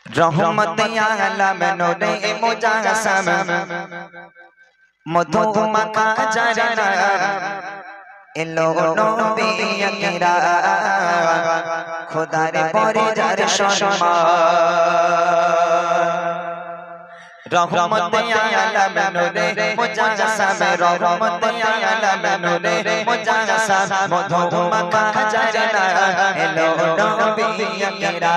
रहमत आलम नूरे मुजासम मधु मका जरना एलो नबी अकरा खुदा रे परे जार शर्मा रहमत आलम नूरे मुजासम रहमत आलम नूरे मुजासम मधु मका जरना एलो नबी अकरा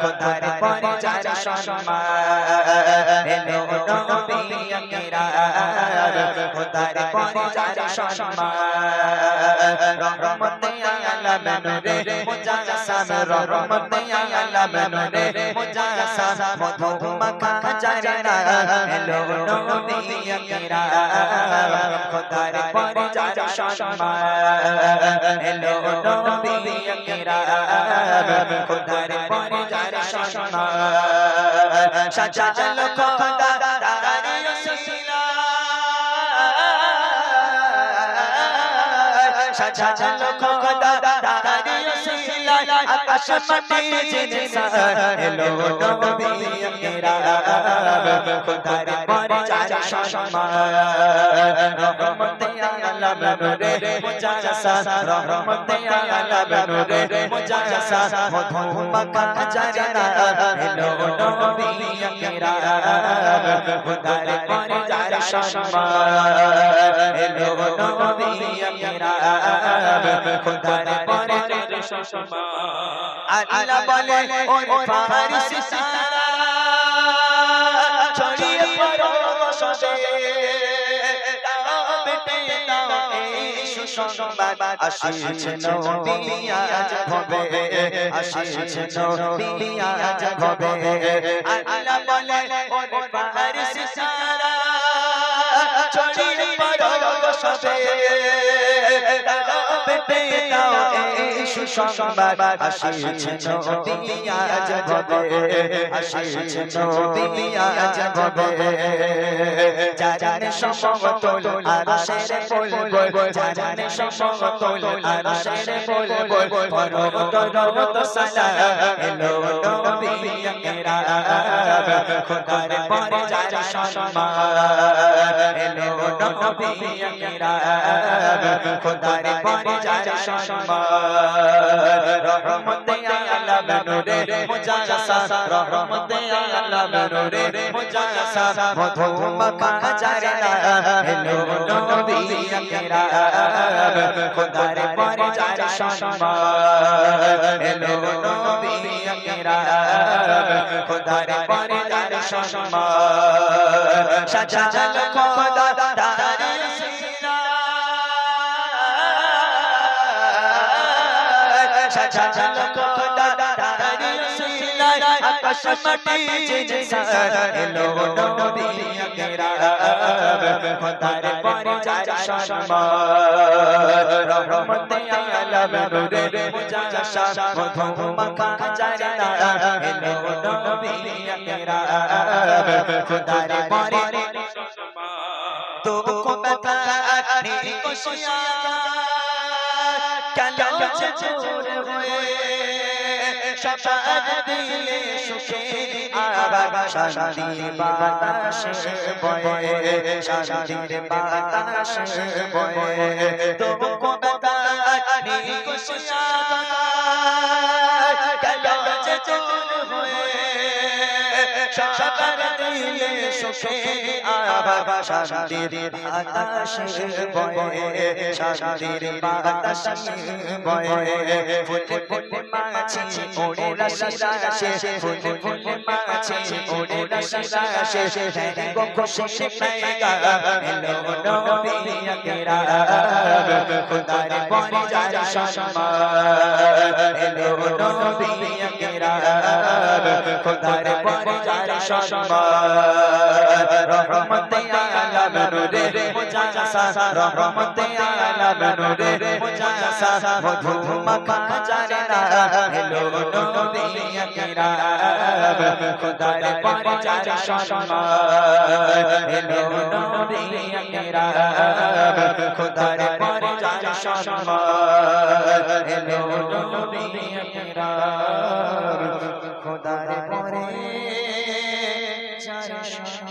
खुदा रे परे जार शर्मा एलो नबी अकरा खुदा रे परे जार शर्मा रहमत आलम नूरे मुजासम रहमत आलम नूरे मुजासम मधु मका जरना एलो नबी अकरा खुदा रे परे जार शर्मा एलो नबी अकरा खुदा रे परे जार शर्मा सजालो खुदा तारी रसीला सजालो खुदा तारी रसीला आकाश माटी जिनसा एलो नबी अकरा खुदा रे परे जार शर्मा रहमत आलम नूरे मुजासम रहमत आलम नूरे मुजासम मधु मका जरना एलो नबी अकरा खुदा रे परे जार शर्मा एलो नबी अकरा खुदा रे परे जार शर्मा अल्लाह बोले ओ फारिस सारा ছড়িয়ে পড়ো সবে বেটে দাও এই সুসংবাদ আসিছে নবী আজ ভবে আসিছে নবী আজ ভবে আল্লাহ বলে ও ফারিস সারা ছড়িয়ে পড়ো সবে বেটে দাও এই সুসংবাদ আসিছে নবী আজ ভবে আসিছে নবী আজ ভবে জানে সমতল আরশের বলবো জানে সমতল আরশের বলবো পরত রত সালাম এলো নবী আকরা খোদা রে পরে जार শর্মা এলো নবী আকরা খোদা রে পরে जार শর্মা रहमत आलम नूरे मुजासम रहमत आलम नूरे मुजासम मधु मका जरना एलो नबी अकरा खुदा रे परे जार शर्मा एलो नबी अकरा खुदा रे परे जार शर्मा सजालो खुदा तारी रसीला सजालो खुदा तारी रसीला आकाश माटी जिनसा एलो नबी अकरा खुदा रे परे जार शर्मा रहमत आलम नूरे मुजासम मधु मका जरना एलो नबी अकरा खुदा रे परे शर्मा तुमको बताने को शियारा कलो चूर हुए शफाअत दिले सुखे आवाज शांति बाताश बोए शांति बाताश बोए तुमको बताने को शियारा कलो चूर हुए शफाअत दिले सुखे आवाज शांति बाताश बोए शांति बाताश बोए फुल फुल माछी ओड़े रशी राशे फुल फुल माछी ओड़े रशी राशे तेरी को खुशी पाएगा एलो नबी अकरा खुदा रे परे जार शर्मा एलो नबी अकरा खुदा रे परे जार शर्मा रहमत आलम नूरे मुजासम रहमत आलम नूरे मुजासम मधु मका जरना एलो नबी अकरा खुदा रे परे जार शर्मा एलो नबी अकरा खुदा रे परे जार शर्मा एलो नबी अकरा खुदा रे চায়